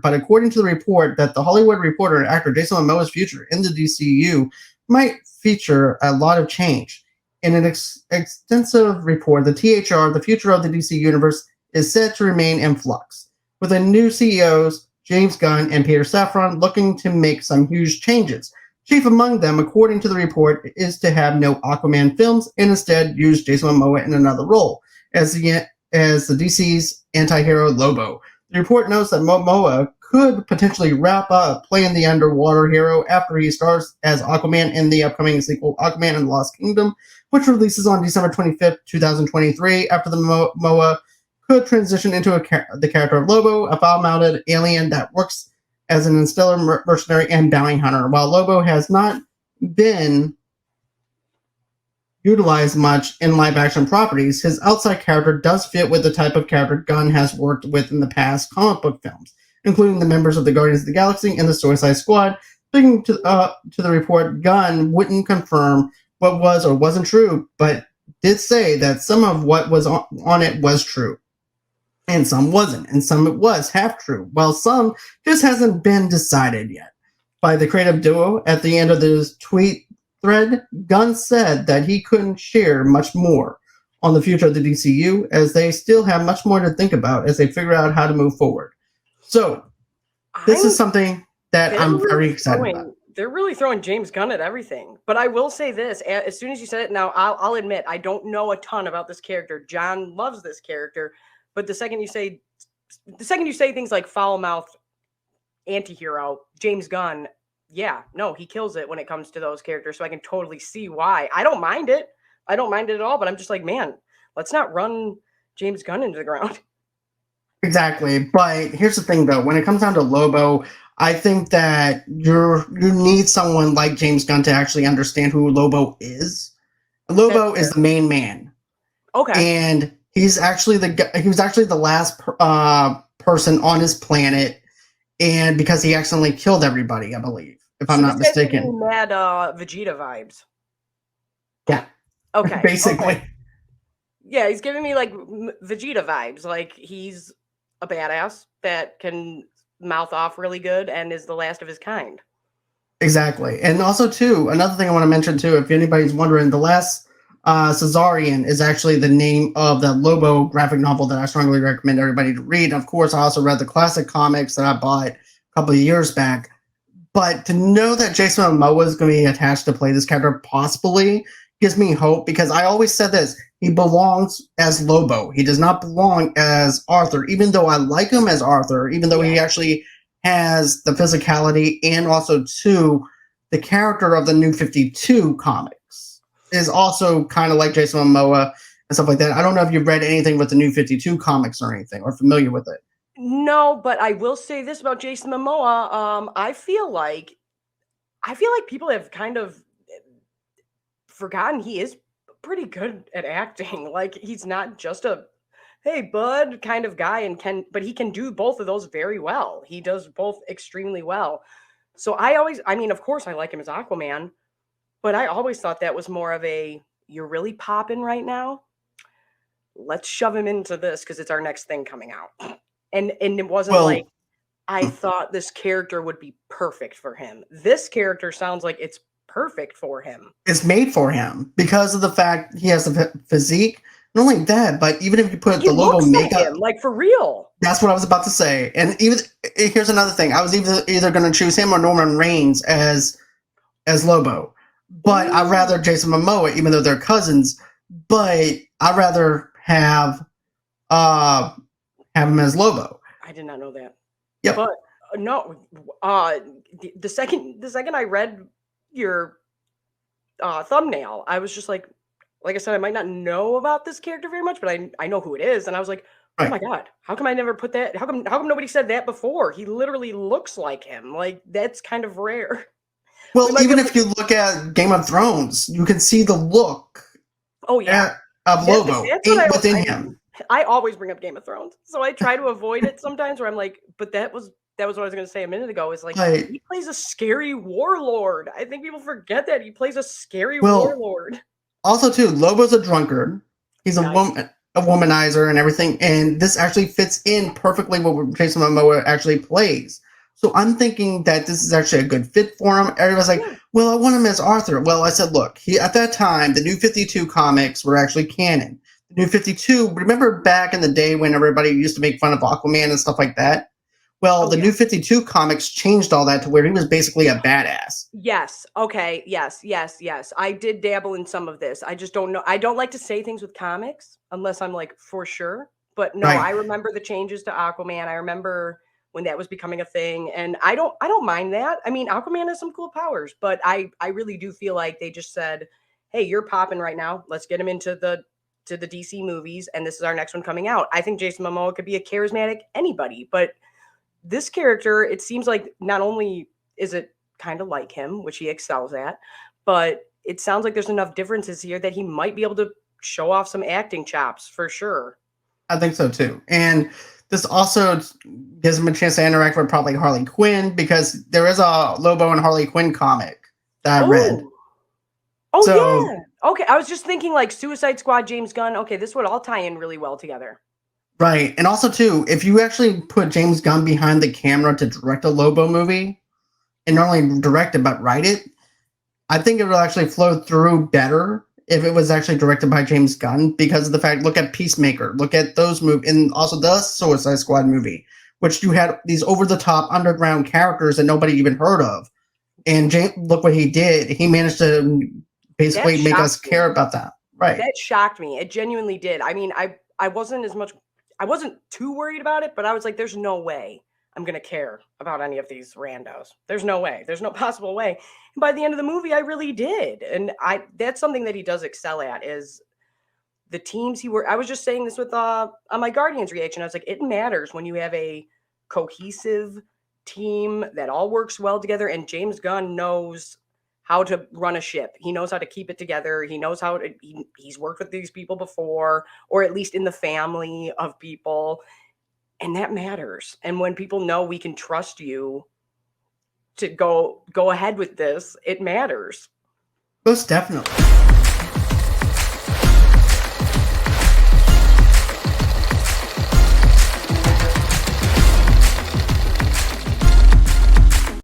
but according to the report that the Hollywood Reporter and actor Jason Momoa's future in the DCU might feature a lot of change. In an extensive report, the THR, the future of the DC universe, is said to remain in flux, with the new CEOs, James Gunn and Peter Safran, looking to make some huge changes. Chief among them, according to the report, is to have no Aquaman films and instead use Jason Momoa in another role as the DC's anti-hero Lobo. The report notes that Momoa could potentially wrap up playing the underwater hero after he stars as Aquaman in the upcoming sequel Aquaman and the Lost Kingdom, which releases on December 25th, 2023. After the Momoa could transition into the character of Lobo, a foul-mounted alien that works as an interstellar mercenary and bounty hunter. While Lobo has not been utilized much in live-action properties, his outside character does fit with the type of character Gunn has worked with in the past comic book films, including the members of the Guardians of the Galaxy and the Suicide Squad. Speaking to the report, Gunn wouldn't confirm what was or wasn't true, but did say that some of what was on it was true, and some wasn't, and some it was half true, while some just hasn't been decided yet. By the creative duo, at the end of this tweet thread, Gunn said that he couldn't share much more on the future of the DCU, as they still have much more to think about as they figure out how to move forward. So, this is something that I'm very excited about. They're really throwing James Gunn at everything. But I will say this, as soon as you said it, now I'll admit, I don't know a ton about this character. John loves this character, but the second you say things like foul-mouthed anti-hero, James Gunn, yeah, no, he kills it when it comes to those characters, so I can totally see why. I don't mind it. I don't mind it at all, but I'm just like, man, let's not run James Gunn into the ground. Exactly. But here's the thing, though. When it comes down to Lobo, I think that you need someone like James Gunn to actually understand who Lobo is. Lobo is the main man. Okay. And he was actually the last person on his planet, and because he accidentally killed everybody, I believe, if I'm not mistaken. Mad Vegeta vibes. Yeah. Okay. Basically. Okay. Yeah, he's giving me like Vegeta vibes. Like he's a badass that can mouth off really good and is the last of his kind. Exactly. And also, too, another thing I want to mention, too, if anybody's wondering, The Last Caesarian is actually the name of the Lobo graphic novel that I strongly recommend everybody to read. Of course, I also read the classic comics that I bought a couple of years back. But to know that Jason Momoa is going to be attached to play this character possibly gives me hope, because I always said this. He belongs as Lobo. He does not belong as Arthur, even though I like him as Arthur, even though he actually has the physicality, and also, too, the character of the New 52 comics is also kind of like Jason Momoa and stuff like that. I don't know if you've read anything with the New 52 comics or anything, or familiar with it. No, but I will say this about Jason Momoa. I feel like people have kind of forgotten he is pretty good at acting. Like he's not just a hey bud kind of guy, but he can do both of those very well. He does both extremely well. So of course I like him as Aquaman, but I always thought that was more of a you're really popping right now. Let's shove him into this because it's our next thing coming out. And it wasn't like I thought this character would be perfect for him. This character sounds like it's perfect for him. It's made for him because of the fact he has the physique. Not only that, but even if you put the Lobo makeup, like for real. That's what I was about to say. And even here's another thing: I was either going to choose him or Norman Reigns as Lobo, but I'd rather Jason Momoa, even though they're cousins. But I'd rather have him as Lobo. I did not know that. Yep. But no, the second I read your thumbnail, I was just like I said, I might not know about this character very much, but I know who it is, and I was like, oh my god, how come I never put that? How come nobody said that before? He literally looks like him. Like that's kind of rare. Well, even if you look at Game of Thrones, you can see the look. Oh yeah, of Lobo within him. I always bring up Game of Thrones, so I try to avoid it sometimes. Where I'm like, but that was what I was going to say a minute ago. Is like he plays a scary warlord. I think people forget that he plays a scary warlord. Also, too, Lobo's a drunkard. He's a woman. a womanizer and everything, and this actually fits in perfectly what Jason Momoa actually plays. So I'm thinking that this is actually a good fit for him. Everybody's like, Yeah. well, I want him as Arthur. Well, I said, look, at that time, the New 52 comics were actually canon. The New 52, remember back in the day when everybody used to make fun of Aquaman and stuff like that? Well, Oh, the yeah. New 52 comics changed all that to where he was basically a badass. Yes. Okay. Yes. Yes. Yes. I did dabble in some of this. I just don't know. I don't like to say things with comics unless I'm like for sure. But no, Right. I remember the changes to Aquaman. I remember when that was becoming a thing, and I don't mind that. I mean, Aquaman has some cool powers, but I really do feel like they just said, "Hey, you're popping right now. Let's get him into the DC movies, and this is our next one coming out." I think Jason Momoa could be a charismatic anybody, but this character, it seems like not only is it kind of like him, which he excels at, but it sounds like there's enough differences here that he might be able to show off some acting chops for sure. I think so too. And this also gives him a chance to interact with probably Harley Quinn because there is a Lobo and Harley Quinn comic that I read. Oh, oh So, yeah. Okay, I was just thinking like Suicide Squad, James Gunn. Okay, this would all tie in really well together. right. And also, too, if you actually put James Gunn behind the camera to direct a Lobo movie, and not only direct it, but write it, I think it will actually flow through better if it was actually directed by James Gunn because of the fact, look at Peacemaker, look at those movies, and also the Suicide Squad movie, which you had these over-the-top underground characters that nobody even heard of. And look what he did. He managed to That basically make us shocked me. care about that. Right. That shocked me. It genuinely did. I mean, I wasn't as much I wasn't too worried about it, but I was like, there's no way I'm gonna care about any of these randos. There's no way. There's no possible way. And by the end of the movie, I really did. And I that's something that he does excel at is the teams he work. I was just saying this with on my Guardians reaction. I was like, it matters when you have a cohesive team that all works well together. And James Gunn knows how to run a ship. He knows how to keep it together. He knows how to. He's worked with these people before, or at least in the family of people, and that matters. And when people know we can trust you to go ahead with this, it matters. Most definitely.